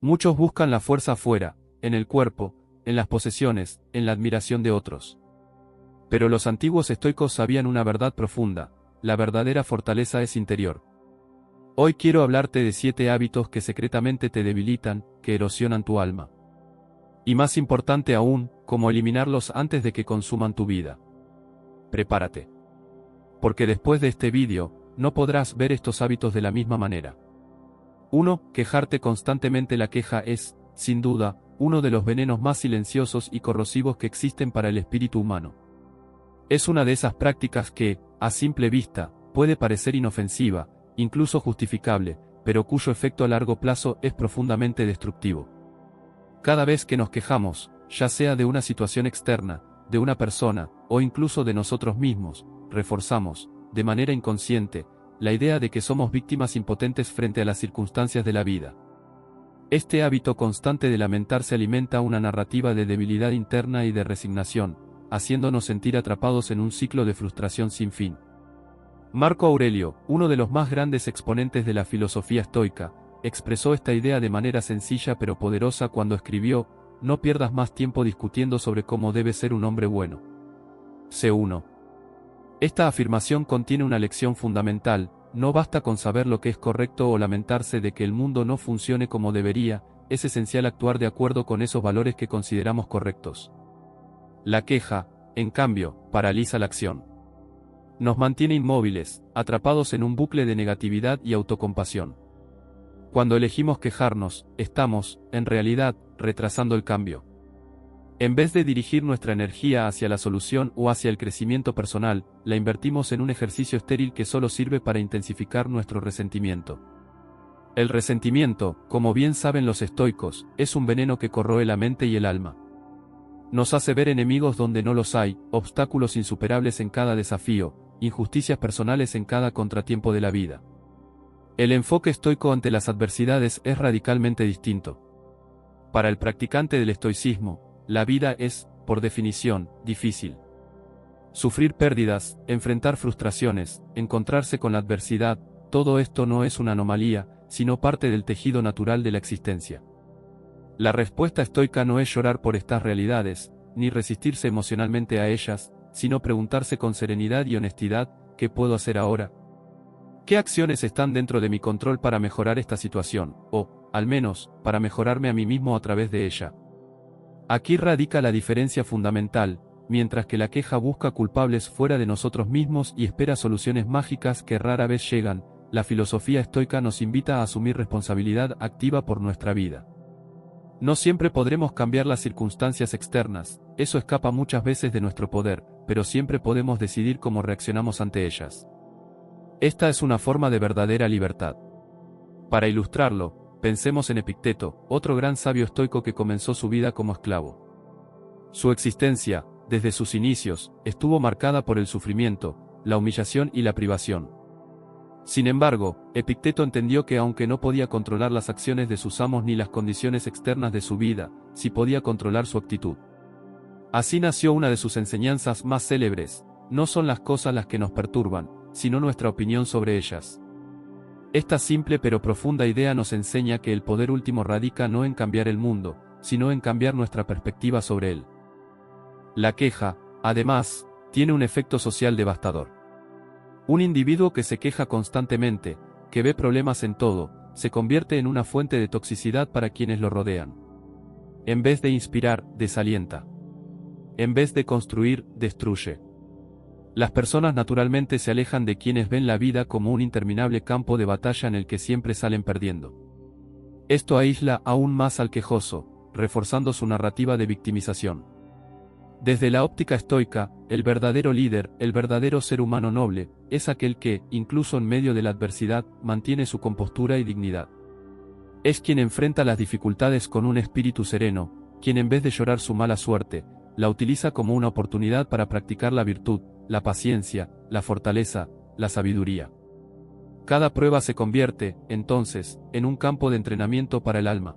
Muchos buscan la fuerza afuera, en el cuerpo, en las posesiones, en la admiración de otros. Pero los antiguos estoicos sabían una verdad profunda: la verdadera fortaleza es interior. Hoy quiero hablarte de 7 hábitos que secretamente te debilitan, que erosionan tu alma. Y más importante aún, cómo eliminarlos antes de que consuman tu vida. Prepárate. Porque después de este vídeo, no podrás ver estos hábitos de la misma manera. 1. Quejarte constantemente. La queja es, sin duda, uno de los venenos más silenciosos y corrosivos que existen para el espíritu humano. Es una de esas prácticas que, a simple vista, puede parecer inofensiva, incluso justificable, pero cuyo efecto a largo plazo es profundamente destructivo. Cada vez que nos quejamos, ya sea de una situación externa, de una persona, o incluso de nosotros mismos, reforzamos, de manera inconsciente, la idea de que somos víctimas impotentes frente a las circunstancias de la vida. Este hábito constante de lamentarse alimenta una narrativa de debilidad interna y de resignación, haciéndonos sentir atrapados en un ciclo de frustración sin fin. Marco Aurelio, uno de los más grandes exponentes de la filosofía estoica, expresó esta idea de manera sencilla pero poderosa cuando escribió: no pierdas más tiempo discutiendo sobre cómo debe ser un hombre bueno. C1. Esta afirmación contiene una lección fundamental: no basta con saber lo que es correcto o lamentarse de que el mundo no funcione como debería, es esencial actuar de acuerdo con esos valores que consideramos correctos. La queja, en cambio, paraliza la acción. Nos mantiene inmóviles, atrapados en un bucle de negatividad y autocompasión. Cuando elegimos quejarnos, estamos, en realidad, retrasando el cambio. En vez de dirigir nuestra energía hacia la solución o hacia el crecimiento personal, la invertimos en un ejercicio estéril que solo sirve para intensificar nuestro resentimiento. El resentimiento, como bien saben los estoicos, es un veneno que corroe la mente y el alma. Nos hace ver enemigos donde no los hay, obstáculos insuperables en cada desafío, injusticias personales en cada contratiempo de la vida. El enfoque estoico ante las adversidades es radicalmente distinto. Para el practicante del estoicismo, la vida es, por definición, difícil. Sufrir pérdidas, enfrentar frustraciones, encontrarse con la adversidad, todo esto no es una anomalía, sino parte del tejido natural de la existencia. La respuesta estoica no es llorar por estas realidades, ni resistirse emocionalmente a ellas, sino preguntarse con serenidad y honestidad: ¿qué puedo hacer ahora? ¿Qué acciones están dentro de mi control para mejorar esta situación, o, al menos, para mejorarme a mí mismo a través de ella? Aquí radica la diferencia fundamental: mientras que la queja busca culpables fuera de nosotros mismos y espera soluciones mágicas que rara vez llegan, la filosofía estoica nos invita a asumir responsabilidad activa por nuestra vida. No siempre podremos cambiar las circunstancias externas, eso escapa muchas veces de nuestro poder, pero siempre podemos decidir cómo reaccionamos ante ellas. Esta es una forma de verdadera libertad. Para ilustrarlo, pensemos en Epicteto, otro gran sabio estoico que comenzó su vida como esclavo. Su existencia, desde sus inicios, estuvo marcada por el sufrimiento, la humillación y la privación. Sin embargo, Epicteto entendió que aunque no podía controlar las acciones de sus amos ni las condiciones externas de su vida, sí podía controlar su actitud. Así nació una de sus enseñanzas más célebres: no son las cosas las que nos perturban, sino nuestra opinión sobre ellas. Esta simple pero profunda idea nos enseña que el poder último radica no en cambiar el mundo, sino en cambiar nuestra perspectiva sobre él. La queja, además, tiene un efecto social devastador. Un individuo que se queja constantemente, que ve problemas en todo, se convierte en una fuente de toxicidad para quienes lo rodean. En vez de inspirar, desalienta. En vez de construir, destruye. Las personas naturalmente se alejan de quienes ven la vida como un interminable campo de batalla en el que siempre salen perdiendo. Esto aísla aún más al quejoso, reforzando su narrativa de victimización. Desde la óptica estoica, el verdadero líder, el verdadero ser humano noble, es aquel que, incluso en medio de la adversidad, mantiene su compostura y dignidad. Es quien enfrenta las dificultades con un espíritu sereno, quien en vez de llorar su mala suerte, la utiliza como una oportunidad para practicar la virtud, la paciencia, la fortaleza, la sabiduría. Cada prueba se convierte, entonces, en un campo de entrenamiento para el alma.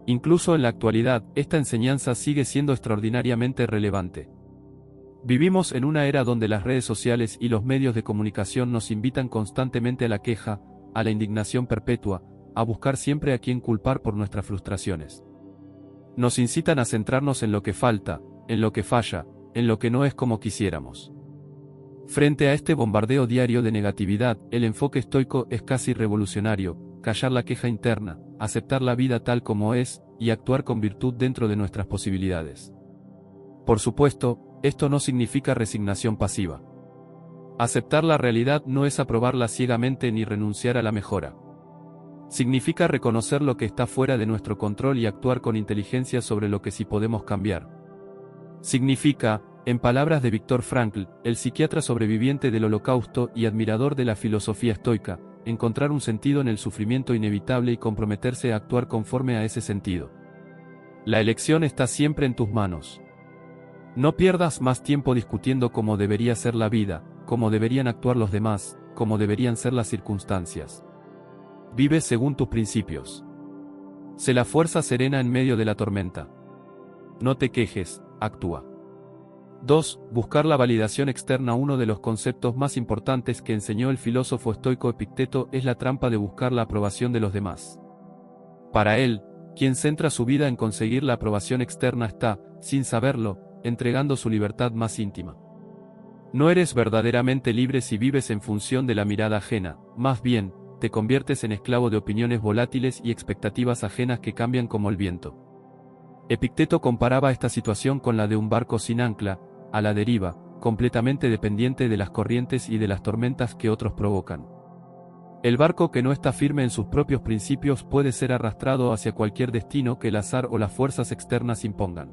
Incluso en la actualidad, esta enseñanza sigue siendo extraordinariamente relevante. Vivimos en una era donde las redes sociales y los medios de comunicación nos invitan constantemente a la queja, a la indignación perpetua, a buscar siempre a quien culpar por nuestras frustraciones. Nos incitan a centrarnos en lo que falta, en lo que falla, en lo que no es como quisiéramos. Frente a este bombardeo diario de negatividad, el enfoque estoico es casi revolucionario: callar la queja interna, aceptar la vida tal como es, y actuar con virtud dentro de nuestras posibilidades. Por supuesto, esto no significa resignación pasiva. Aceptar la realidad no es aprobarla ciegamente ni renunciar a la mejora. Significa reconocer lo que está fuera de nuestro control y actuar con inteligencia sobre lo que sí podemos cambiar. Significa, en palabras de Viktor Frankl, el psiquiatra sobreviviente del Holocausto y admirador de la filosofía estoica, encontrar un sentido en el sufrimiento inevitable y comprometerse a actuar conforme a ese sentido. La elección está siempre en tus manos. No pierdas más tiempo discutiendo cómo debería ser la vida, cómo deberían actuar los demás, cómo deberían ser las circunstancias. Vive según tus principios. Sé la fuerza serena en medio de la tormenta. No te quejes, actúa. 2. Buscar la validación externa. Uno de los conceptos más importantes que enseñó el filósofo estoico Epicteto es la trampa de buscar la aprobación de los demás. Para él, quien centra su vida en conseguir la aprobación externa está, sin saberlo, entregando su libertad más íntima. No eres verdaderamente libre si vives en función de la mirada ajena, más bien, te conviertes en esclavo de opiniones volátiles y expectativas ajenas que cambian como el viento. Epicteto comparaba esta situación con la de un barco sin ancla, a la deriva, completamente dependiente de las corrientes y de las tormentas que otros provocan. El barco que no está firme en sus propios principios puede ser arrastrado hacia cualquier destino que el azar o las fuerzas externas impongan.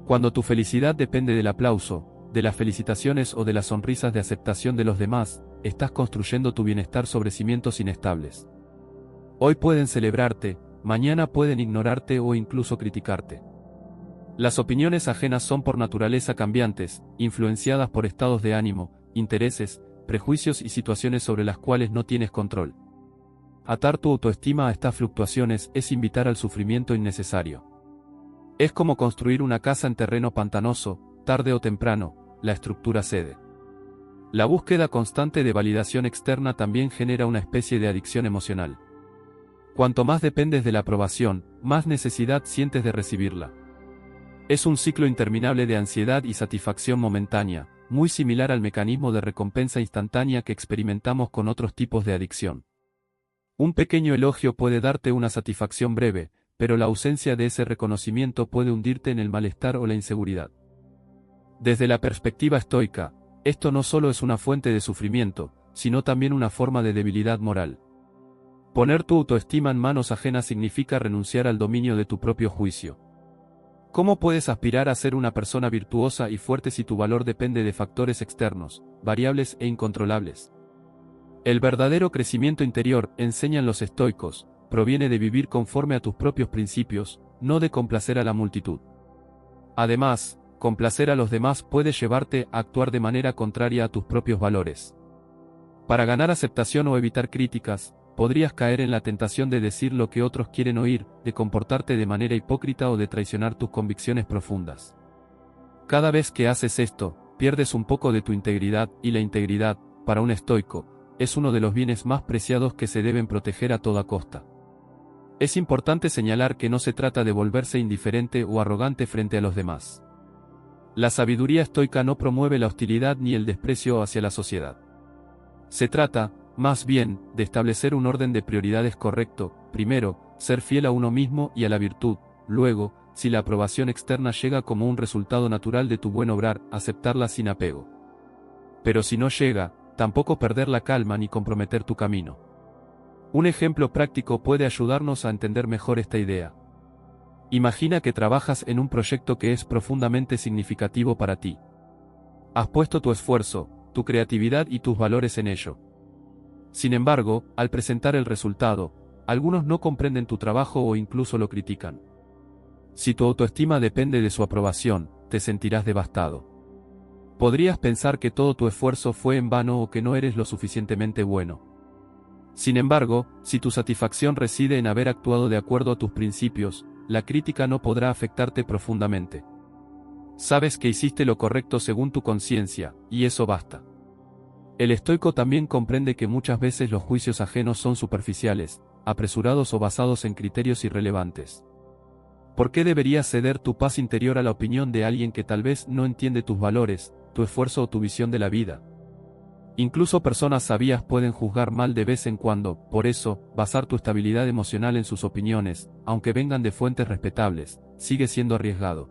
Cuando tu felicidad depende del aplauso, de las felicitaciones o de las sonrisas de aceptación de los demás, estás construyendo tu bienestar sobre cimientos inestables. Hoy pueden celebrarte, mañana pueden ignorarte o incluso criticarte. Las opiniones ajenas son por naturaleza cambiantes, influenciadas por estados de ánimo, intereses, prejuicios y situaciones sobre las cuales no tienes control. Atar tu autoestima a estas fluctuaciones es invitar al sufrimiento innecesario. Es como construir una casa en terreno pantanoso: tarde o temprano, la estructura cede. La búsqueda constante de validación externa también genera una especie de adicción emocional. Cuanto más dependes de la aprobación, más necesidad sientes de recibirla. Es un ciclo interminable de ansiedad y satisfacción momentánea, muy similar al mecanismo de recompensa instantánea que experimentamos con otros tipos de adicción. Un pequeño elogio puede darte una satisfacción breve, pero la ausencia de ese reconocimiento puede hundirte en el malestar o la inseguridad. Desde la perspectiva estoica, esto no solo es una fuente de sufrimiento, sino también una forma de debilidad moral. Poner tu autoestima en manos ajenas significa renunciar al dominio de tu propio juicio. ¿Cómo puedes aspirar a ser una persona virtuosa y fuerte si tu valor depende de factores externos, variables e incontrolables? El verdadero crecimiento interior, enseñan los estoicos, proviene de vivir conforme a tus propios principios, no de complacer a la multitud. Además, complacer a los demás puede llevarte a actuar de manera contraria a tus propios valores. Para ganar aceptación o evitar críticas, podrías caer en la tentación de decir lo que otros quieren oír, de comportarte de manera hipócrita o de traicionar tus convicciones profundas. Cada vez que haces esto, pierdes un poco de tu integridad, y la integridad, para un estoico, es uno de los bienes más preciados que se deben proteger a toda costa. Es importante señalar que no se trata de volverse indiferente o arrogante frente a los demás. La sabiduría estoica no promueve la hostilidad ni el desprecio hacia la sociedad. Se trata, más bien, de establecer un orden de prioridades correcto: primero, ser fiel a uno mismo y a la virtud; luego, si la aprobación externa llega como un resultado natural de tu buen obrar, aceptarla sin apego. Pero si no llega, tampoco perder la calma ni comprometer tu camino. Un ejemplo práctico puede ayudarnos a entender mejor esta idea. Imagina que trabajas en un proyecto que es profundamente significativo para ti. Has puesto tu esfuerzo, tu creatividad y tus valores en ello. Sin embargo, al presentar el resultado, algunos no comprenden tu trabajo o incluso lo critican. Si tu autoestima depende de su aprobación, te sentirás devastado. Podrías pensar que todo tu esfuerzo fue en vano o que no eres lo suficientemente bueno. Sin embargo, si tu satisfacción reside en haber actuado de acuerdo a tus principios, la crítica no podrá afectarte profundamente. Sabes que hiciste lo correcto según tu conciencia, y eso basta. El estoico también comprende que muchas veces los juicios ajenos son superficiales, apresurados o basados en criterios irrelevantes. ¿Por qué deberías ceder tu paz interior a la opinión de alguien que tal vez no entiende tus valores, tu esfuerzo o tu visión de la vida? Incluso personas sabias pueden juzgar mal de vez en cuando, por eso, basar tu estabilidad emocional en sus opiniones, aunque vengan de fuentes respetables, sigue siendo arriesgado.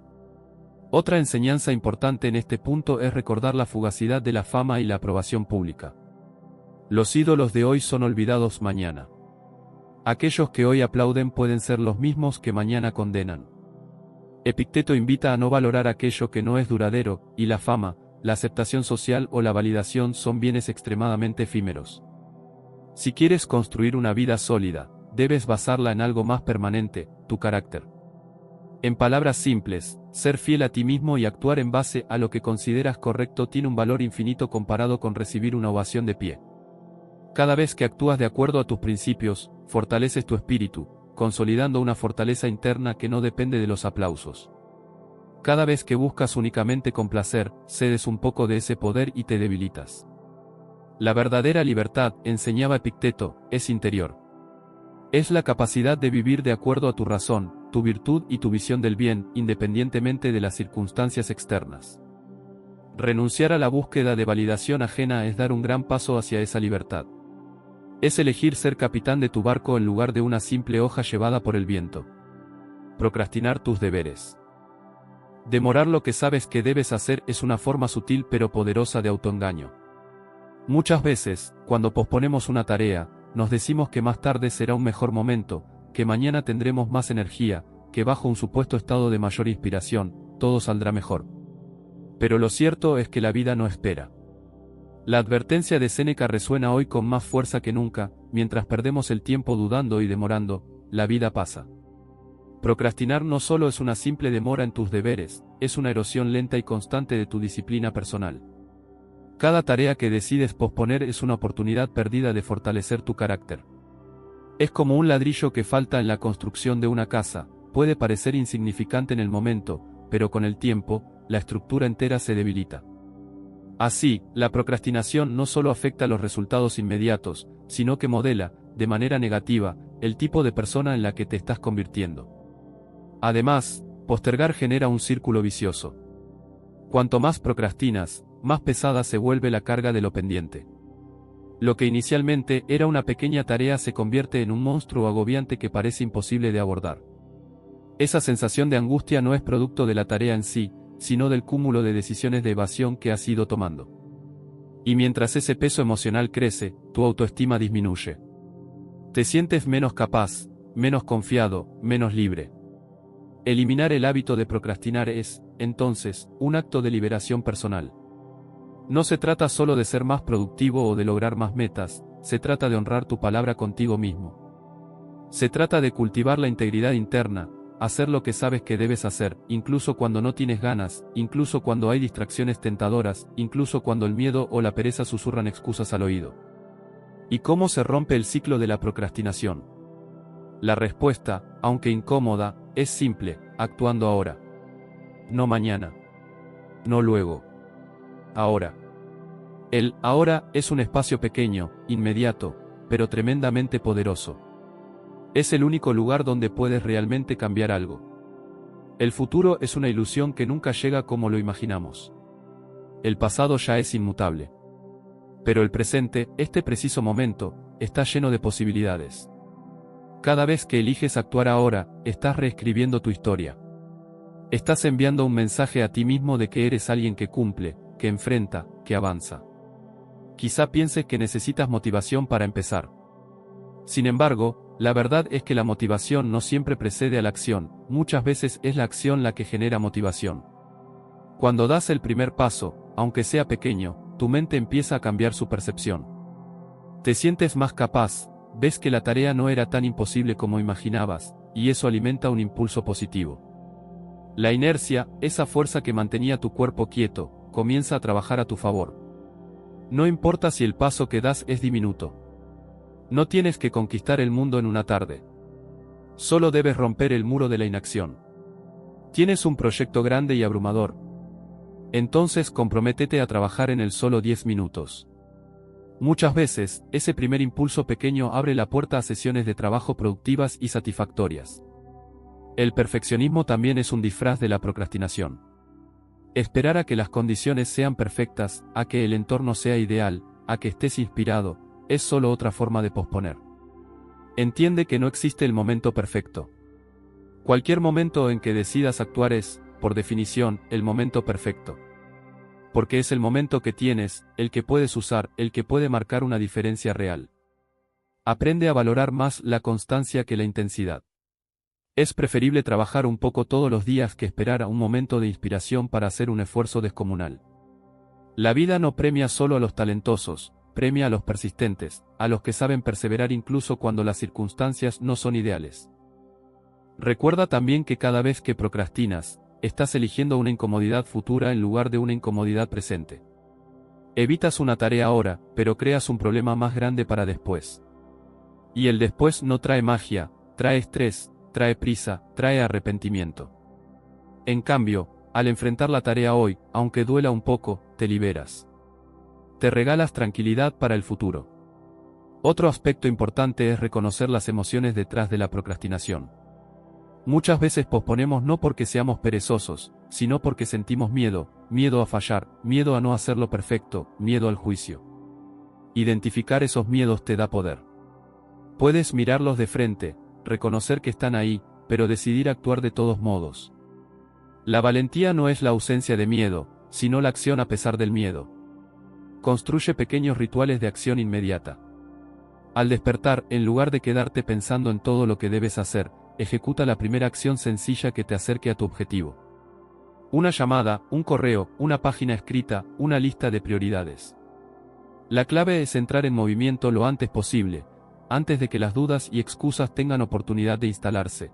Otra enseñanza importante en este punto es recordar la fugacidad de la fama y la aprobación pública. Los ídolos de hoy son olvidados mañana. Aquellos que hoy aplauden pueden ser los mismos que mañana condenan. Epicteto invita a no valorar aquello que no es duradero, y la fama, la aceptación social o la validación son bienes extremadamente efímeros. Si quieres construir una vida sólida, debes basarla en algo más permanente, tu carácter. En palabras simples, ser fiel a ti mismo y actuar en base a lo que consideras correcto tiene un valor infinito comparado con recibir una ovación de pie. Cada vez que actúas de acuerdo a tus principios, fortaleces tu espíritu, consolidando una fortaleza interna que no depende de los aplausos. Cada vez que buscas únicamente complacer, cedes un poco de ese poder y te debilitas. La verdadera libertad, enseñaba Epicteto, es interior. Es la capacidad de vivir de acuerdo a tu razón, tu virtud y tu visión del bien, independientemente de las circunstancias externas. Renunciar a la búsqueda de validación ajena es dar un gran paso hacia esa libertad. Es elegir ser capitán de tu barco en lugar de una simple hoja llevada por el viento. Procrastinar tus deberes. Demorar lo que sabes que debes hacer es una forma sutil pero poderosa de autoengaño. Muchas veces, cuando posponemos una tarea, nos decimos que más tarde será un mejor momento, que mañana tendremos más energía, que bajo un supuesto estado de mayor inspiración, todo saldrá mejor. Pero lo cierto es que la vida no espera. La advertencia de Séneca resuena hoy con más fuerza que nunca: mientras perdemos el tiempo dudando y demorando, la vida pasa. Procrastinar no solo es una simple demora en tus deberes, es una erosión lenta y constante de tu disciplina personal. Cada tarea que decides posponer es una oportunidad perdida de fortalecer tu carácter. Es como un ladrillo que falta en la construcción de una casa, puede parecer insignificante en el momento, pero con el tiempo, la estructura entera se debilita. Así, la procrastinación no solo afecta los resultados inmediatos, sino que modela, de manera negativa, el tipo de persona en la que te estás convirtiendo. Además, postergar genera un círculo vicioso. Cuanto más procrastinas, más pesada se vuelve la carga de lo pendiente. Lo que inicialmente era una pequeña tarea se convierte en un monstruo agobiante que parece imposible de abordar. Esa sensación de angustia no es producto de la tarea en sí, sino del cúmulo de decisiones de evasión que has ido tomando. Y mientras ese peso emocional crece, tu autoestima disminuye. Te sientes menos capaz, menos confiado, menos libre. Eliminar el hábito de procrastinar es, entonces, un acto de liberación personal. No se trata solo de ser más productivo o de lograr más metas, se trata de honrar tu palabra contigo mismo. Se trata de cultivar la integridad interna, hacer lo que sabes que debes hacer, incluso cuando no tienes ganas, incluso cuando hay distracciones tentadoras, incluso cuando el miedo o la pereza susurran excusas al oído. ¿Y cómo se rompe el ciclo de la procrastinación? La respuesta, aunque incómoda, es simple: actuando ahora. No mañana. No luego. Ahora. El ahora es un espacio pequeño, inmediato, pero tremendamente poderoso. Es el único lugar donde puedes realmente cambiar algo. El futuro es una ilusión que nunca llega como lo imaginamos. El pasado ya es inmutable. Pero el presente, este preciso momento, está lleno de posibilidades. Cada vez que eliges actuar ahora, estás reescribiendo tu historia. Estás enviando un mensaje a ti mismo de que eres alguien que cumple, que enfrenta, que avanza. Quizá pienses que necesitas motivación para empezar. Sin embargo, la verdad es que la motivación no siempre precede a la acción, muchas veces es la acción la que genera motivación. Cuando das el primer paso, aunque sea pequeño, tu mente empieza a cambiar su percepción. Te sientes más capaz, ves que la tarea no era tan imposible como imaginabas, y eso alimenta un impulso positivo. La inercia, esa fuerza que mantenía tu cuerpo quieto, comienza a trabajar a tu favor. No importa si el paso que das es diminuto. No tienes que conquistar el mundo en una tarde. Solo debes romper el muro de la inacción. Tienes un proyecto grande y abrumador. Entonces comprométete a trabajar en él solo 10 minutos. Muchas veces, ese primer impulso pequeño abre la puerta a sesiones de trabajo productivas y satisfactorias. El perfeccionismo también es un disfraz de la procrastinación. Esperar a que las condiciones sean perfectas, a que el entorno sea ideal, a que estés inspirado, es solo otra forma de posponer. Entiende que no existe el momento perfecto. Cualquier momento en que decidas actuar es, por definición, el momento perfecto. Porque es el momento que tienes, el que puedes usar, el que puede marcar una diferencia real. Aprende a valorar más la constancia que la intensidad. Es preferible trabajar un poco todos los días que esperar a un momento de inspiración para hacer un esfuerzo descomunal. La vida no premia solo a los talentosos, premia a los persistentes, a los que saben perseverar incluso cuando las circunstancias no son ideales. Recuerda también que cada vez que procrastinas, estás eligiendo una incomodidad futura en lugar de una incomodidad presente. Evitas una tarea ahora, pero creas un problema más grande para después. Y el después no trae magia, trae estrés, trae prisa, trae arrepentimiento. En cambio, al enfrentar la tarea hoy, aunque duela un poco, te liberas. Te regalas tranquilidad para el futuro. Otro aspecto importante es reconocer las emociones detrás de la procrastinación. Muchas veces posponemos no porque seamos perezosos, sino porque sentimos miedo, miedo a fallar, miedo a no hacerlo perfecto, miedo al juicio. Identificar esos miedos te da poder. Puedes mirarlos de frente, reconocer que están ahí, pero decidir actuar de todos modos. La valentía no es la ausencia de miedo, sino la acción a pesar del miedo. Construye pequeños rituales de acción inmediata. Al despertar, en lugar de quedarte pensando en todo lo que debes hacer, ejecuta la primera acción sencilla que te acerque a tu objetivo. Una llamada, un correo, una página escrita, una lista de prioridades. La clave es entrar en movimiento lo antes posible, antes de que las dudas y excusas tengan oportunidad de instalarse.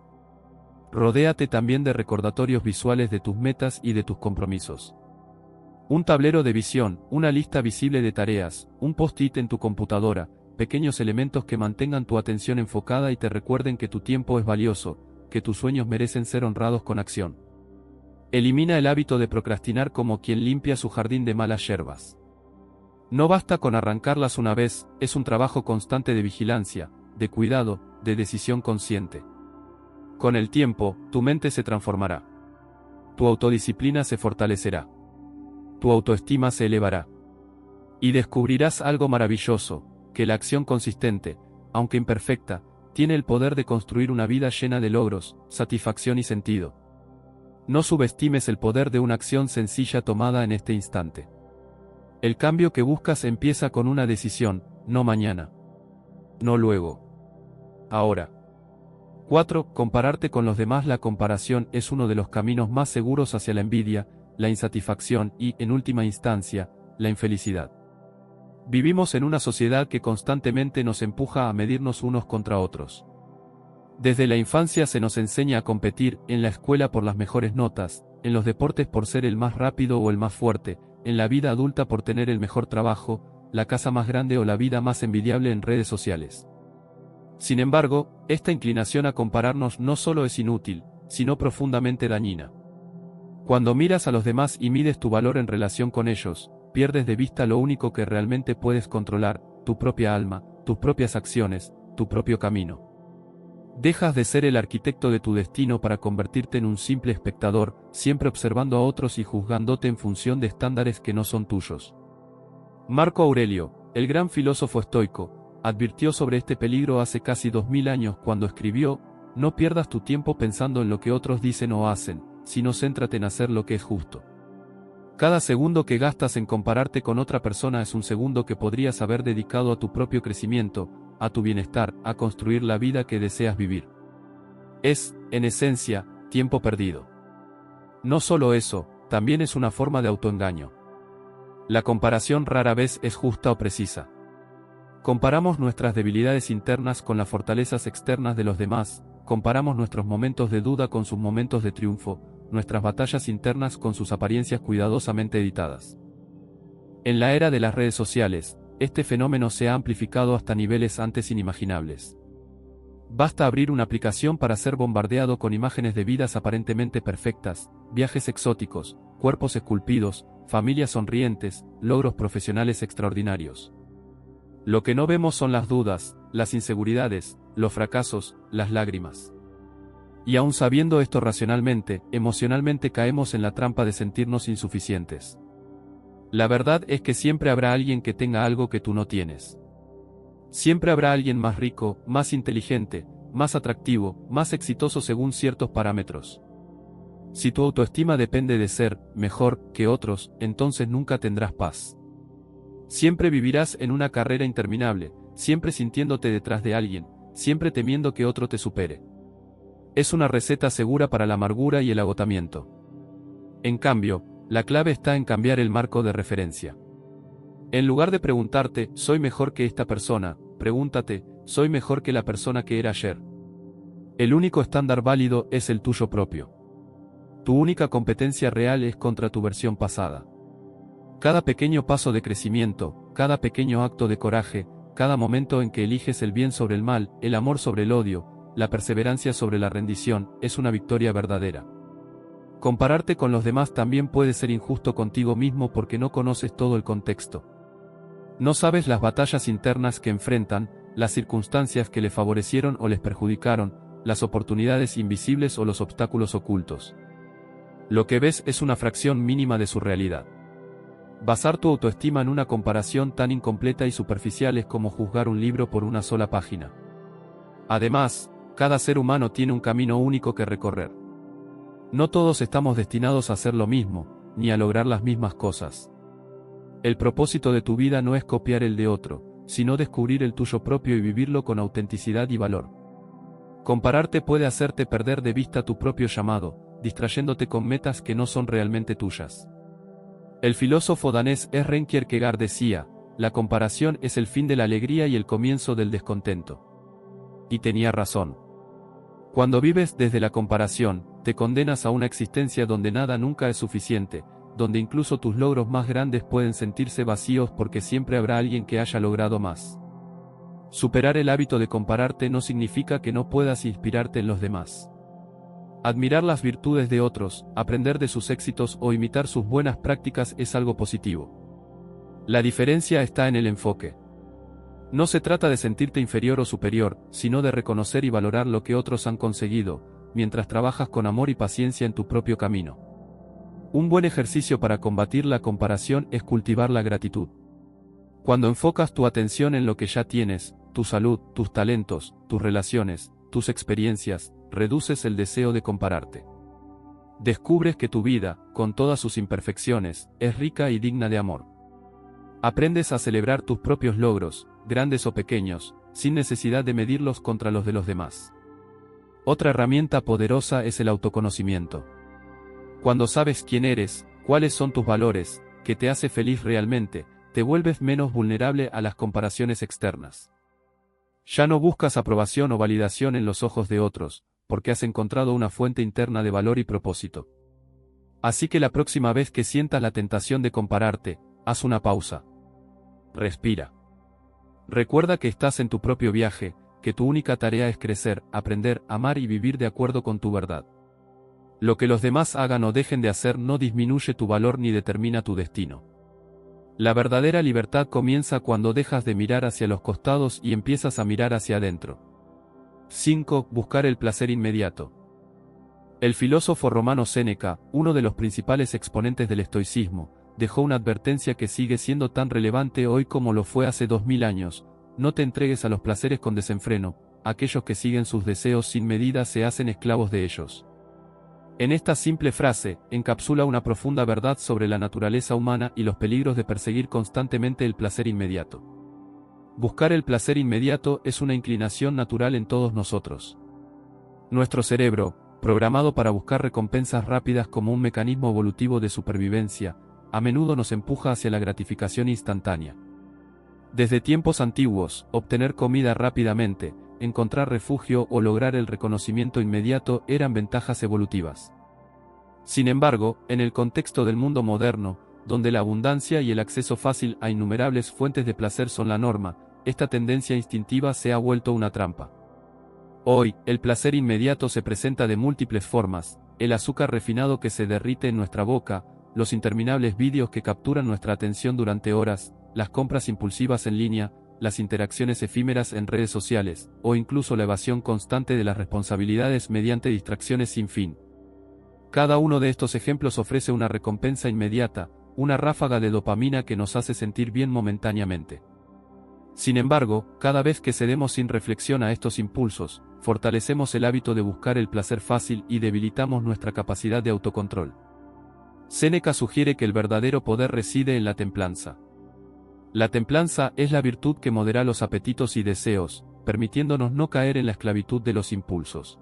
Rodéate también de recordatorios visuales de tus metas y de tus compromisos. Un tablero de visión, una lista visible de tareas, un post-it en tu computadora, pequeños elementos que mantengan tu atención enfocada y te recuerden que tu tiempo es valioso, que tus sueños merecen ser honrados con acción. Elimina el hábito de procrastinar como quien limpia su jardín de malas hierbas. No basta con arrancarlas una vez, es un trabajo constante de vigilancia, de cuidado, de decisión consciente. Con el tiempo, tu mente se transformará. Tu autodisciplina se fortalecerá. Tu autoestima se elevará. Y descubrirás algo maravilloso, que la acción consistente, aunque imperfecta, tiene el poder de construir una vida llena de logros, satisfacción y sentido. No subestimes el poder de una acción sencilla tomada en este instante. El cambio que buscas empieza con una decisión, no mañana. No luego. Ahora. 4. Compararte con los demás. La comparación es uno de los caminos más seguros hacia la envidia, la insatisfacción y, en última instancia, la infelicidad. Vivimos en una sociedad que constantemente nos empuja a medirnos unos contra otros. Desde la infancia se nos enseña a competir, en la escuela por las mejores notas, en los deportes por ser el más rápido o el más fuerte, en la vida adulta por tener el mejor trabajo, la casa más grande o la vida más envidiable en redes sociales. Sin embargo, esta inclinación a compararnos no solo es inútil, sino profundamente dañina. Cuando miras a los demás y mides tu valor en relación con ellos, pierdes de vista lo único que realmente puedes controlar, tu propia alma, tus propias acciones, tu propio camino. Dejas de ser el arquitecto de tu destino para convertirte en un simple espectador, siempre observando a otros y juzgándote en función de estándares que no son tuyos. Marco Aurelio, el gran filósofo estoico, advirtió sobre este peligro hace casi 2000 años cuando escribió: no pierdas tu tiempo pensando en lo que otros dicen o hacen, sino céntrate en hacer lo que es justo. Cada segundo que gastas en compararte con otra persona es un segundo que podrías haber dedicado a tu propio crecimiento, a tu bienestar, a construir la vida que deseas vivir. Es, en esencia, tiempo perdido. No solo eso, también es una forma de autoengaño. La comparación rara vez es justa o precisa. Comparamos nuestras debilidades internas con las fortalezas externas de los demás, comparamos nuestros momentos de duda con sus momentos de triunfo, nuestras batallas internas con sus apariencias cuidadosamente editadas. En la era de las redes sociales, este fenómeno se ha amplificado hasta niveles antes inimaginables. Basta abrir una aplicación para ser bombardeado con imágenes de vidas aparentemente perfectas, viajes exóticos, cuerpos esculpidos, familias sonrientes, logros profesionales extraordinarios. Lo que no vemos son las dudas, las inseguridades, los fracasos, las lágrimas. Y aún sabiendo esto racionalmente, emocionalmente caemos en la trampa de sentirnos insuficientes. La verdad es que siempre habrá alguien que tenga algo que tú no tienes. Siempre habrá alguien más rico, más inteligente, más atractivo, más exitoso según ciertos parámetros. Si tu autoestima depende de ser mejor que otros, entonces nunca tendrás paz. Siempre vivirás en una carrera interminable, siempre sintiéndote detrás de alguien, siempre temiendo que otro te supere. Es una receta segura para la amargura y el agotamiento. En cambio, la clave está en cambiar el marco de referencia. En lugar de preguntarte, ¿soy mejor que esta persona?, pregúntate, ¿soy mejor que la persona que era ayer? El único estándar válido es el tuyo propio. Tu única competencia real es contra tu versión pasada. Cada pequeño paso de crecimiento, cada pequeño acto de coraje, cada momento en que eliges el bien sobre el mal, el amor sobre el odio, la perseverancia sobre la rendición, es una victoria verdadera. Compararte con los demás también puede ser injusto contigo mismo porque no conoces todo el contexto. No sabes las batallas internas que enfrentan, las circunstancias que le favorecieron o les perjudicaron, las oportunidades invisibles o los obstáculos ocultos. Lo que ves es una fracción mínima de su realidad. Basar tu autoestima en una comparación tan incompleta y superficial es como juzgar un libro por una sola página. Además, cada ser humano tiene un camino único que recorrer. No todos estamos destinados a hacer lo mismo, ni a lograr las mismas cosas. El propósito de tu vida no es copiar el de otro, sino descubrir el tuyo propio y vivirlo con autenticidad y valor. Compararte puede hacerte perder de vista tu propio llamado, distrayéndote con metas que no son realmente tuyas. El filósofo danés Søren Kierkegaard decía, la comparación es el fin de la alegría y el comienzo del descontento. Y tenía razón. Cuando vives desde la comparación, te condenas a una existencia donde nada nunca es suficiente, donde incluso tus logros más grandes pueden sentirse vacíos porque siempre habrá alguien que haya logrado más. Superar el hábito de compararte no significa que no puedas inspirarte en los demás. Admirar las virtudes de otros, aprender de sus éxitos o imitar sus buenas prácticas es algo positivo. La diferencia está en el enfoque. No se trata de sentirte inferior o superior, sino de reconocer y valorar lo que otros han conseguido, mientras trabajas con amor y paciencia en tu propio camino. Un buen ejercicio para combatir la comparación es cultivar la gratitud. Cuando enfocas tu atención en lo que ya tienes, tu salud, tus talentos, tus relaciones, tus experiencias, reduces el deseo de compararte. Descubres que tu vida, con todas sus imperfecciones, es rica y digna de amor. Aprendes a celebrar tus propios logros, grandes o pequeños, sin necesidad de medirlos contra los de los demás. Otra herramienta poderosa es el autoconocimiento. Cuando sabes quién eres, cuáles son tus valores, qué te hace feliz realmente, te vuelves menos vulnerable a las comparaciones externas. Ya no buscas aprobación o validación en los ojos de otros, porque has encontrado una fuente interna de valor y propósito. Así que la próxima vez que sientas la tentación de compararte, haz una pausa. Respira. Recuerda que estás en tu propio viaje, que tu única tarea es crecer, aprender, amar y vivir de acuerdo con tu verdad. Lo que los demás hagan o dejen de hacer no disminuye tu valor ni determina tu destino. La verdadera libertad comienza cuando dejas de mirar hacia los costados y empiezas a mirar hacia adentro. 5. Buscar el placer inmediato. El filósofo romano Séneca, uno de los principales exponentes del estoicismo, dejó una advertencia que sigue siendo tan relevante hoy como lo fue hace 2000 años: no te entregues a los placeres con desenfreno, aquellos que siguen sus deseos sin medida se hacen esclavos de ellos. En esta simple frase, encapsula una profunda verdad sobre la naturaleza humana y los peligros de perseguir constantemente el placer inmediato. Buscar el placer inmediato es una inclinación natural en todos nosotros. Nuestro cerebro, programado para buscar recompensas rápidas como un mecanismo evolutivo de supervivencia, a menudo nos empuja hacia la gratificación instantánea. Desde tiempos antiguos, obtener comida rápidamente, encontrar refugio o lograr el reconocimiento inmediato eran ventajas evolutivas. Sin embargo, en el contexto del mundo moderno, donde la abundancia y el acceso fácil a innumerables fuentes de placer son la norma, esta tendencia instintiva se ha vuelto una trampa. Hoy, el placer inmediato se presenta de múltiples formas: el azúcar refinado que se derrite en nuestra boca, los interminables vídeos que capturan nuestra atención durante horas, las compras impulsivas en línea, las interacciones efímeras en redes sociales, o incluso la evasión constante de las responsabilidades mediante distracciones sin fin. Cada uno de estos ejemplos ofrece una recompensa inmediata, una ráfaga de dopamina que nos hace sentir bien momentáneamente. Sin embargo, cada vez que cedemos sin reflexión a estos impulsos, fortalecemos el hábito de buscar el placer fácil y debilitamos nuestra capacidad de autocontrol. Séneca sugiere que el verdadero poder reside en la templanza. La templanza es la virtud que modera los apetitos y deseos, permitiéndonos no caer en la esclavitud de los impulsos.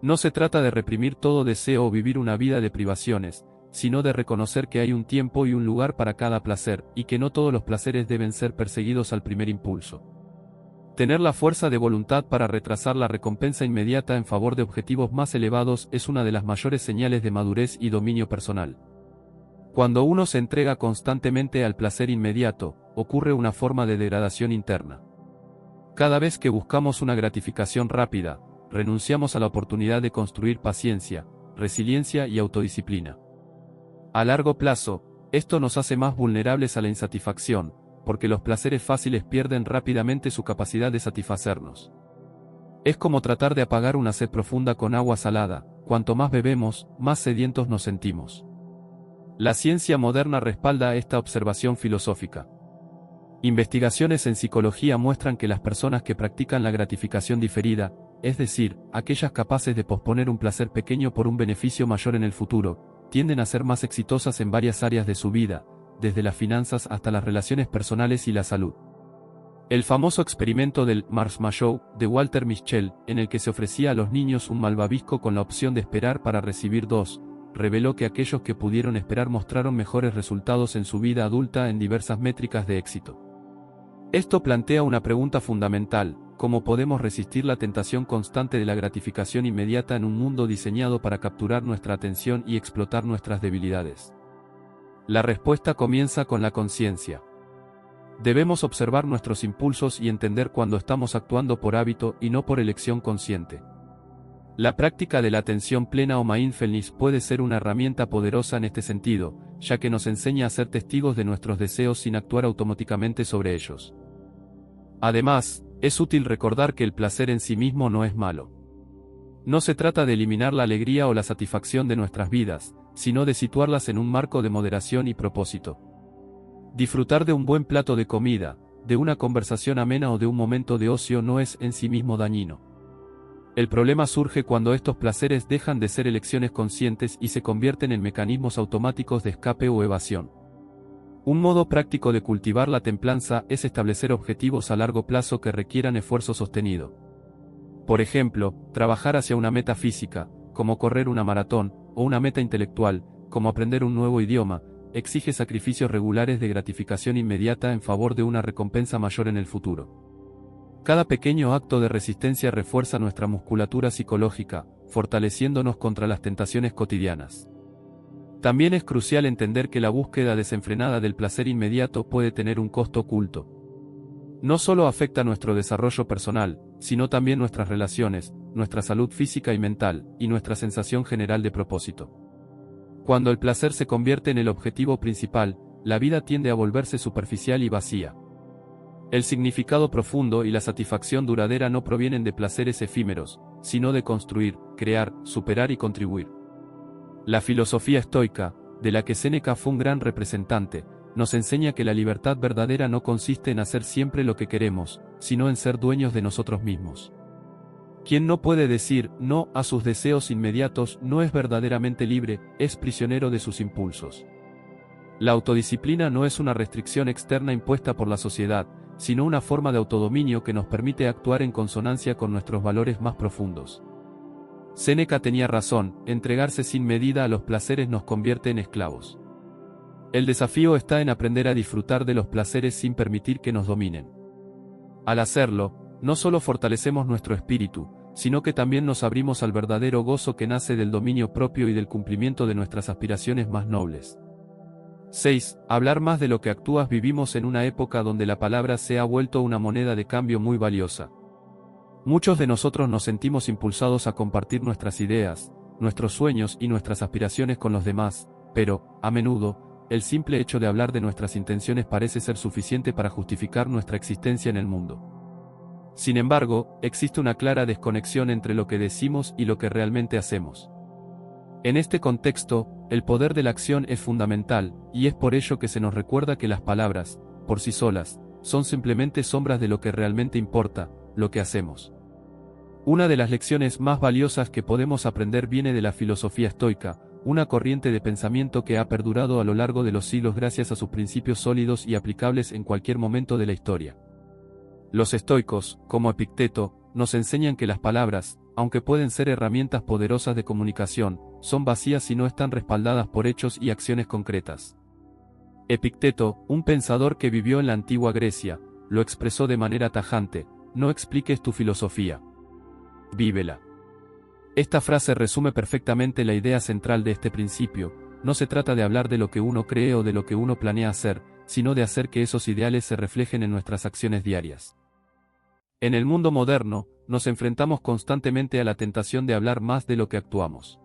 No se trata de reprimir todo deseo o vivir una vida de privaciones, sino de reconocer que hay un tiempo y un lugar para cada placer, y que no todos los placeres deben ser perseguidos al primer impulso. Tener la fuerza de voluntad para retrasar la recompensa inmediata en favor de objetivos más elevados es una de las mayores señales de madurez y dominio personal. Cuando uno se entrega constantemente al placer inmediato, ocurre una forma de degradación interna. Cada vez que buscamos una gratificación rápida, renunciamos a la oportunidad de construir paciencia, resiliencia y autodisciplina. A largo plazo, esto nos hace más vulnerables a la insatisfacción, porque los placeres fáciles pierden rápidamente su capacidad de satisfacernos. Es como tratar de apagar una sed profunda con agua salada, cuanto más bebemos, más sedientos nos sentimos. La ciencia moderna respalda esta observación filosófica. Investigaciones en psicología muestran que las personas que practican la gratificación diferida, es decir, aquellas capaces de posponer un placer pequeño por un beneficio mayor en el futuro, tienden a ser más exitosas en varias áreas de su vida, desde las finanzas hasta las relaciones personales y la salud. El famoso experimento del marshmallow de Walter Mischel, en el que se ofrecía a los niños un malvavisco con la opción de esperar para recibir dos, reveló que aquellos que pudieron esperar mostraron mejores resultados en su vida adulta en diversas métricas de éxito. Esto plantea una pregunta fundamental: ¿cómo podemos resistir la tentación constante de la gratificación inmediata en un mundo diseñado para capturar nuestra atención y explotar nuestras debilidades? La respuesta comienza con la conciencia. Debemos observar nuestros impulsos y entender cuando estamos actuando por hábito y no por elección consciente. La práctica de la atención plena o mindfulness puede ser una herramienta poderosa en este sentido, ya que nos enseña a ser testigos de nuestros deseos sin actuar automáticamente sobre ellos. Además, es útil recordar que el placer en sí mismo no es malo. No se trata de eliminar la alegría o la satisfacción de nuestras vidas, sino de situarlas en un marco de moderación y propósito. Disfrutar de un buen plato de comida, de una conversación amena o de un momento de ocio no es en sí mismo dañino. El problema surge cuando estos placeres dejan de ser elecciones conscientes y se convierten en mecanismos automáticos de escape o evasión. Un modo práctico de cultivar la templanza es establecer objetivos a largo plazo que requieran esfuerzo sostenido. Por ejemplo, trabajar hacia una meta física, como correr una maratón, o una meta intelectual, como aprender un nuevo idioma, exige sacrificios regulares de gratificación inmediata en favor de una recompensa mayor en el futuro. Cada pequeño acto de resistencia refuerza nuestra musculatura psicológica, fortaleciéndonos contra las tentaciones cotidianas. También es crucial entender que la búsqueda desenfrenada del placer inmediato puede tener un costo oculto. No solo afecta nuestro desarrollo personal, sino también nuestras relaciones, nuestra salud física y mental, y nuestra sensación general de propósito. Cuando el placer se convierte en el objetivo principal, la vida tiende a volverse superficial y vacía. El significado profundo y la satisfacción duradera no provienen de placeres efímeros, sino de construir, crear, superar y contribuir. La filosofía estoica, de la que Séneca fue un gran representante, nos enseña que la libertad verdadera no consiste en hacer siempre lo que queremos, sino en ser dueños de nosotros mismos. Quien no puede decir no a sus deseos inmediatos no es verdaderamente libre, es prisionero de sus impulsos. La autodisciplina no es una restricción externa impuesta por la sociedad, sino una forma de autodominio que nos permite actuar en consonancia con nuestros valores más profundos. Séneca tenía razón, entregarse sin medida a los placeres nos convierte en esclavos. El desafío está en aprender a disfrutar de los placeres sin permitir que nos dominen. Al hacerlo, no solo fortalecemos nuestro espíritu, sino que también nos abrimos al verdadero gozo que nace del dominio propio y del cumplimiento de nuestras aspiraciones más nobles. 6. Hablar más de lo que actúas. Vivimos en una época donde la palabra se ha vuelto una moneda de cambio muy valiosa. Muchos de nosotros nos sentimos impulsados a compartir nuestras ideas, nuestros sueños y nuestras aspiraciones con los demás, pero, a menudo, el simple hecho de hablar de nuestras intenciones parece ser suficiente para justificar nuestra existencia en el mundo. Sin embargo, existe una clara desconexión entre lo que decimos y lo que realmente hacemos. En este contexto, el poder de la acción es fundamental, y es por ello que se nos recuerda que las palabras, por sí solas, son simplemente sombras de lo que realmente importa, lo que hacemos. Una de las lecciones más valiosas que podemos aprender viene de la filosofía estoica, una corriente de pensamiento que ha perdurado a lo largo de los siglos gracias a sus principios sólidos y aplicables en cualquier momento de la historia. Los estoicos, como Epicteto, nos enseñan que las palabras, aunque pueden ser herramientas poderosas de comunicación, son vacías si no están respaldadas por hechos y acciones concretas. Epicteto, un pensador que vivió en la antigua Grecia, lo expresó de manera tajante: no expliques tu filosofía, vívela. Esta frase resume perfectamente la idea central de este principio: no se trata de hablar de lo que uno cree o de lo que uno planea hacer, sino de hacer que esos ideales se reflejen en nuestras acciones diarias. En el mundo moderno, nos enfrentamos constantemente a la tentación de hablar más de lo que actuamos.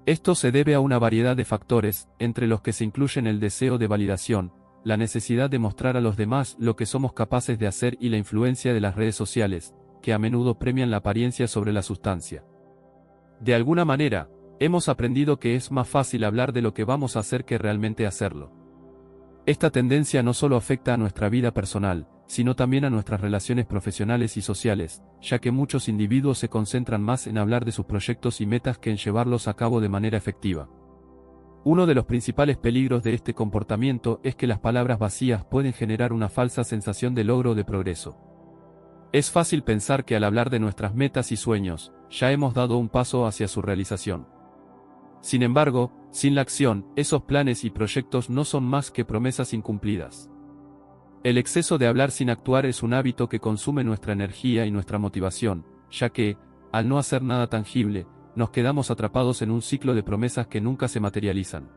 Esto se debe a una variedad de factores, entre los que se incluyen el deseo de validación, la necesidad de mostrar a los demás lo que somos capaces de hacer y la influencia de las redes sociales, que a menudo premian la apariencia sobre la sustancia. De alguna manera, hemos aprendido que es más fácil hablar de lo que vamos a hacer que realmente hacerlo. Esta tendencia no solo afecta a nuestra vida personal, sino también a nuestras relaciones profesionales y sociales, ya que muchos individuos se concentran más en hablar de sus proyectos y metas que en llevarlos a cabo de manera efectiva. Uno de los principales peligros de este comportamiento es que las palabras vacías pueden generar una falsa sensación de logro o de progreso. Es fácil pensar que al hablar de nuestras metas y sueños, ya hemos dado un paso hacia su realización. Sin embargo, sin la acción, esos planes y proyectos no son más que promesas incumplidas. El exceso de hablar sin actuar es un hábito que consume nuestra energía y nuestra motivación, ya que, al no hacer nada tangible, nos quedamos atrapados en un ciclo de promesas que nunca se materializan.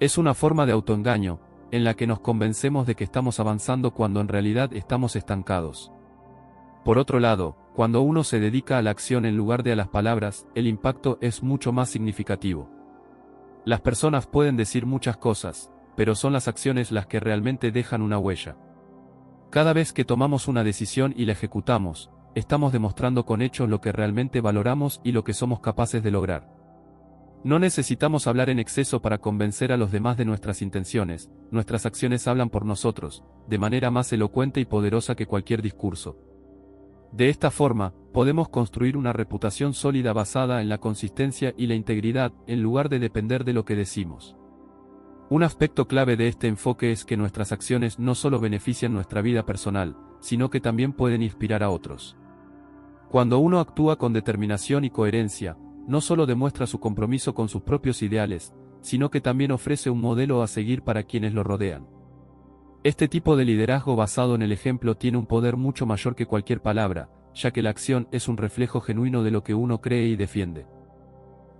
Es una forma de autoengaño, en la que nos convencemos de que estamos avanzando cuando en realidad estamos estancados. Por otro lado, cuando uno se dedica a la acción en lugar de a las palabras, el impacto es mucho más significativo. Las personas pueden decir muchas cosas, pero son las acciones las que realmente dejan una huella. Cada vez que tomamos una decisión y la ejecutamos, estamos demostrando con hechos lo que realmente valoramos y lo que somos capaces de lograr. No necesitamos hablar en exceso para convencer a los demás de nuestras intenciones, nuestras acciones hablan por nosotros, de manera más elocuente y poderosa que cualquier discurso. De esta forma, podemos construir una reputación sólida basada en la consistencia y la integridad, en lugar de depender de lo que decimos. Un aspecto clave de este enfoque es que nuestras acciones no solo benefician nuestra vida personal, sino que también pueden inspirar a otros. Cuando uno actúa con determinación y coherencia, no solo demuestra su compromiso con sus propios ideales, sino que también ofrece un modelo a seguir para quienes lo rodean. Este tipo de liderazgo basado en el ejemplo tiene un poder mucho mayor que cualquier palabra, ya que la acción es un reflejo genuino de lo que uno cree y defiende.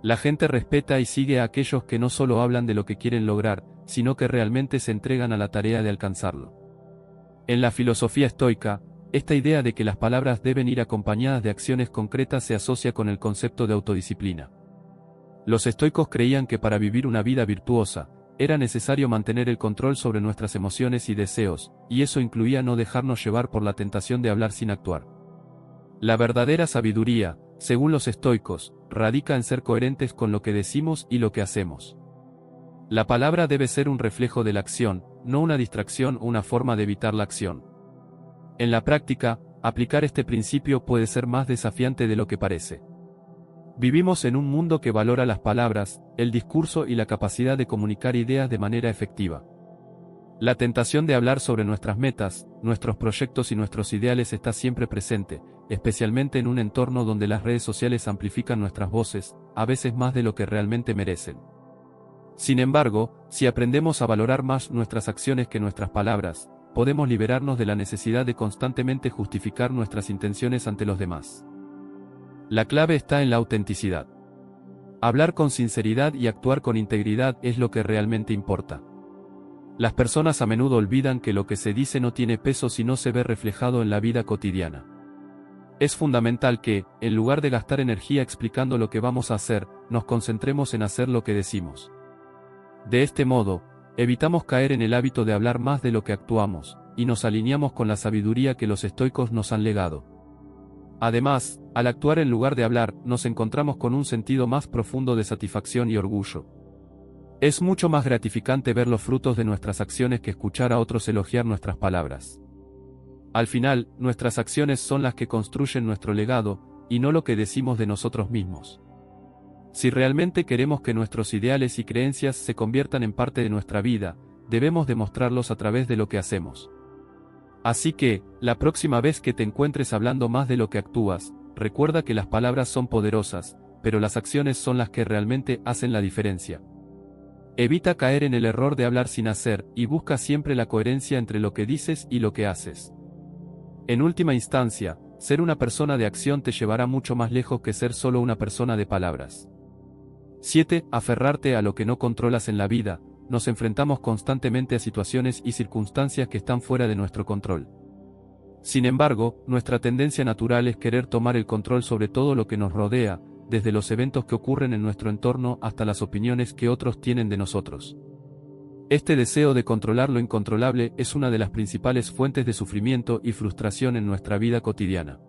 La gente respeta y sigue a aquellos que no solo hablan de lo que quieren lograr, sino que realmente se entregan a la tarea de alcanzarlo. En la filosofía estoica, esta idea de que las palabras deben ir acompañadas de acciones concretas se asocia con el concepto de autodisciplina. Los estoicos creían que para vivir una vida virtuosa, era necesario mantener el control sobre nuestras emociones y deseos, y eso incluía no dejarnos llevar por la tentación de hablar sin actuar. La verdadera sabiduría, según los estoicos, radica en ser coherentes con lo que decimos y lo que hacemos. La palabra debe ser un reflejo de la acción, no una distracción o una forma de evitar la acción. En la práctica, aplicar este principio puede ser más desafiante de lo que parece. Vivimos en un mundo que valora las palabras, el discurso y la capacidad de comunicar ideas de manera efectiva. La tentación de hablar sobre nuestras metas, nuestros proyectos y nuestros ideales está siempre presente, especialmente en un entorno donde las redes sociales amplifican nuestras voces, a veces más de lo que realmente merecen. Sin embargo, si aprendemos a valorar más nuestras acciones que nuestras palabras, podemos liberarnos de la necesidad de constantemente justificar nuestras intenciones ante los demás. La clave está en la autenticidad. Hablar con sinceridad y actuar con integridad es lo que realmente importa. Las personas a menudo olvidan que lo que se dice no tiene peso si no se ve reflejado en la vida cotidiana. Es fundamental que, en lugar de gastar energía explicando lo que vamos a hacer, nos concentremos en hacer lo que decimos. De este modo, Evitamos caer en el hábito de hablar más de lo que actuamos, y nos alineamos con la sabiduría que los estoicos nos han legado. Además, al actuar en lugar de hablar, nos encontramos con un sentido más profundo de satisfacción y orgullo. Es mucho más gratificante ver los frutos de nuestras acciones que escuchar a otros elogiar nuestras palabras. Al final, nuestras acciones son las que construyen nuestro legado, y no lo que decimos de nosotros mismos. Si realmente queremos que nuestros ideales y creencias se conviertan en parte de nuestra vida, debemos demostrarlos a través de lo que hacemos. Así que, la próxima vez que te encuentres hablando más de lo que actúas, recuerda que las palabras son poderosas, pero las acciones son las que realmente hacen la diferencia. Evita caer en el error de hablar sin hacer, y busca siempre la coherencia entre lo que dices y lo que haces. En última instancia, ser una persona de acción te llevará mucho más lejos que ser solo una persona de palabras. 7. Aferrarte a lo que no controlas en la vida. Nos enfrentamos constantemente a situaciones y circunstancias que están fuera de nuestro control. Sin embargo, nuestra tendencia natural es querer tomar el control sobre todo lo que nos rodea, desde los eventos que ocurren en nuestro entorno hasta las opiniones que otros tienen de nosotros. Este deseo de controlar lo incontrolable es una de las principales fuentes de sufrimiento y frustración en nuestra vida cotidiana.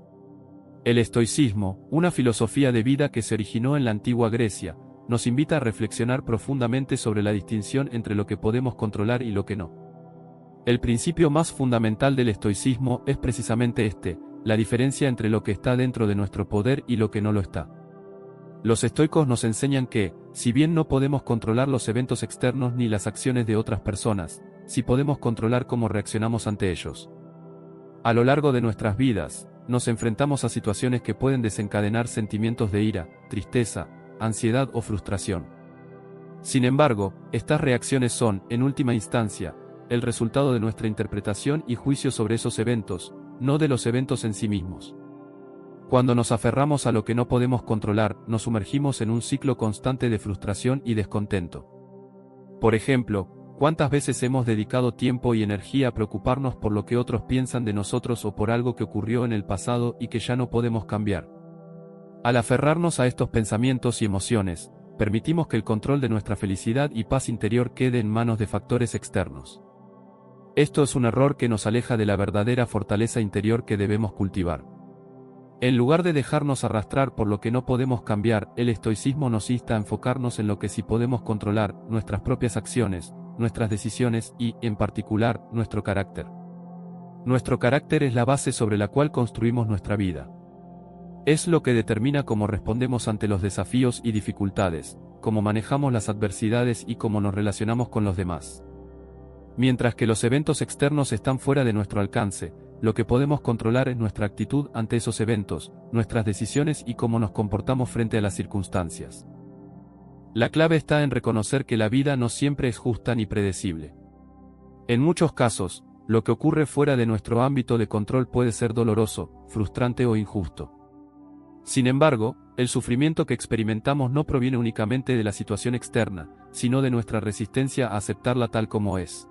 El estoicismo, una filosofía de vida que se originó en la antigua Grecia, nos invita a reflexionar profundamente sobre la distinción entre lo que podemos controlar y lo que no. El principio más fundamental del estoicismo es precisamente este, la diferencia entre lo que está dentro de nuestro poder y lo que no lo está. Los estoicos nos enseñan que, si bien no podemos controlar los eventos externos ni las acciones de otras personas, sí podemos controlar cómo reaccionamos ante ellos. A lo largo de nuestras vidas, nos enfrentamos a situaciones que pueden desencadenar sentimientos de ira, tristeza, ansiedad o frustración. Sin embargo, estas reacciones son, en última instancia, el resultado de nuestra interpretación y juicio sobre esos eventos, no de los eventos en sí mismos. Cuando nos aferramos a lo que no podemos controlar, nos sumergimos en un ciclo constante de frustración y descontento. Por ejemplo, ¿cuántas veces hemos dedicado tiempo y energía a preocuparnos por lo que otros piensan de nosotros o por algo que ocurrió en el pasado y que ya no podemos cambiar? Al aferrarnos a estos pensamientos y emociones, permitimos que el control de nuestra felicidad y paz interior quede en manos de factores externos. Esto es un error que nos aleja de la verdadera fortaleza interior que debemos cultivar. En lugar de dejarnos arrastrar por lo que no podemos cambiar, el estoicismo nos insta a enfocarnos en lo que sí podemos controlar, nuestras propias acciones, nuestras decisiones y, en particular, nuestro carácter. Nuestro carácter es la base sobre la cual construimos nuestra vida. Es lo que determina cómo respondemos ante los desafíos y dificultades, cómo manejamos las adversidades y cómo nos relacionamos con los demás. Mientras que los eventos externos están fuera de nuestro alcance, lo que podemos controlar es nuestra actitud ante esos eventos, nuestras decisiones y cómo nos comportamos frente a las circunstancias. La clave está en reconocer que la vida no siempre es justa ni predecible. En muchos casos, lo que ocurre fuera de nuestro ámbito de control puede ser doloroso, frustrante o injusto. Sin embargo, el sufrimiento que experimentamos no proviene únicamente de la situación externa, sino de nuestra resistencia a aceptarla tal como es.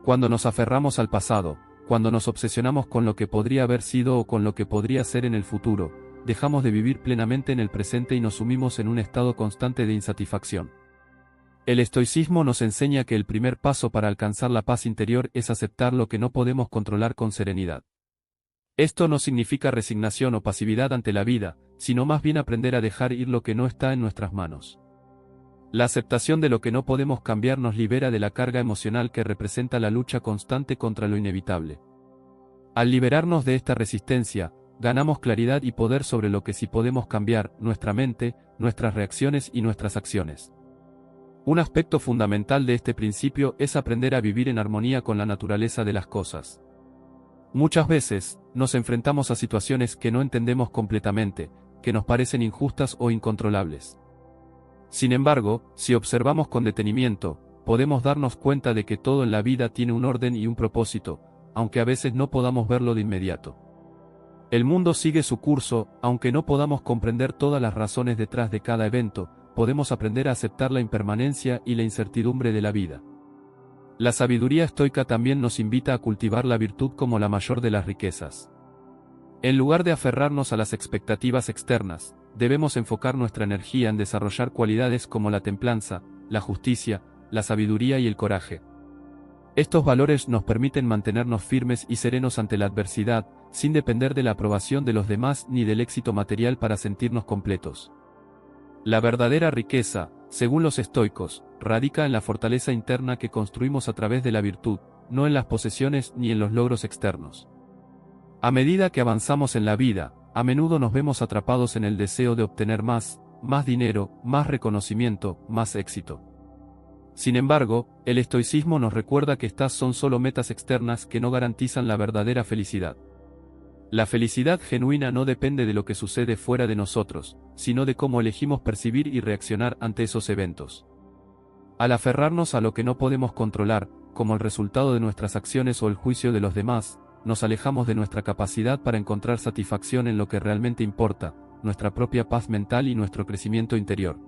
Cuando nos aferramos al pasado, cuando nos obsesionamos con lo que podría haber sido o con lo que podría ser en el futuro, dejamos de vivir plenamente en el presente y nos sumimos en un estado constante de insatisfacción. El estoicismo nos enseña que el primer paso para alcanzar la paz interior es aceptar lo que no podemos controlar con serenidad. Esto no significa resignación o pasividad ante la vida, sino más bien aprender a dejar ir lo que no está en nuestras manos. La aceptación de lo que no podemos cambiar nos libera de la carga emocional que representa la lucha constante contra lo inevitable. Al liberarnos de esta resistencia, ganamos claridad y poder sobre lo que sí podemos cambiar, nuestra mente, nuestras reacciones y nuestras acciones. Un aspecto fundamental de este principio es aprender a vivir en armonía con la naturaleza de las cosas. Muchas veces, nos enfrentamos a situaciones que no entendemos completamente, que nos parecen injustas o incontrolables. Sin embargo, si observamos con detenimiento, podemos darnos cuenta de que todo en la vida tiene un orden y un propósito, aunque a veces no podamos verlo de inmediato. El mundo sigue su curso, aunque no podamos comprender todas las razones detrás de cada evento, podemos aprender a aceptar la impermanencia y la incertidumbre de la vida. La sabiduría estoica también nos invita a cultivar la virtud como la mayor de las riquezas. En lugar de aferrarnos a las expectativas externas, debemos enfocar nuestra energía en desarrollar cualidades como la templanza, la justicia, la sabiduría y el coraje. Estos valores nos permiten mantenernos firmes y serenos ante la adversidad, sin depender de la aprobación de los demás ni del éxito material para sentirnos completos. La verdadera riqueza, según los estoicos, radica en la fortaleza interna que construimos a través de la virtud, no en las posesiones ni en los logros externos. A medida que avanzamos en la vida, a menudo nos vemos atrapados en el deseo de obtener más dinero, más reconocimiento, más éxito. Sin embargo, el estoicismo nos recuerda que estas son solo metas externas que no garantizan la verdadera felicidad. La felicidad genuina no depende de lo que sucede fuera de nosotros, sino de cómo elegimos percibir y reaccionar ante esos eventos. Al aferrarnos a lo que no podemos controlar, como el resultado de nuestras acciones o el juicio de los demás, nos alejamos de nuestra capacidad para encontrar satisfacción en lo que realmente importa, nuestra propia paz mental y nuestro crecimiento interior.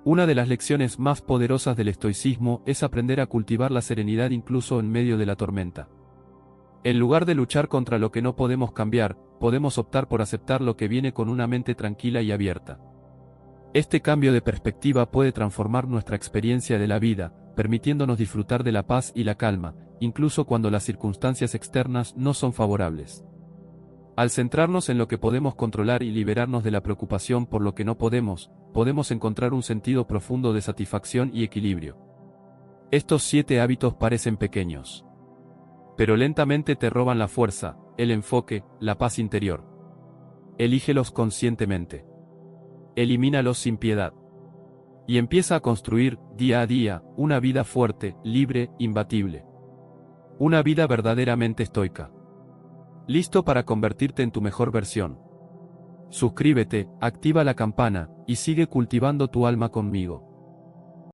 Una de las lecciones más poderosas del estoicismo es aprender a cultivar la serenidad incluso en medio de la tormenta. En lugar de luchar contra lo que no podemos cambiar, podemos optar por aceptar lo que viene con una mente tranquila y abierta. Este cambio de perspectiva puede transformar nuestra experiencia de la vida, permitiéndonos disfrutar de la paz y la calma, incluso cuando las circunstancias externas no son favorables. Al centrarnos en lo que podemos controlar y liberarnos de la preocupación por lo que no podemos encontrar un sentido profundo de satisfacción y equilibrio. Estos 7 hábitos parecen pequeños, pero lentamente te roban la fuerza, el enfoque, la paz interior. Elígelos conscientemente. Elimínalos sin piedad. Y empieza a construir, día a día, una vida fuerte, libre, imbatible. Una vida verdaderamente estoica. ¿Listo para convertirte en tu mejor versión? Suscríbete, activa la campana, y sigue cultivando tu alma conmigo.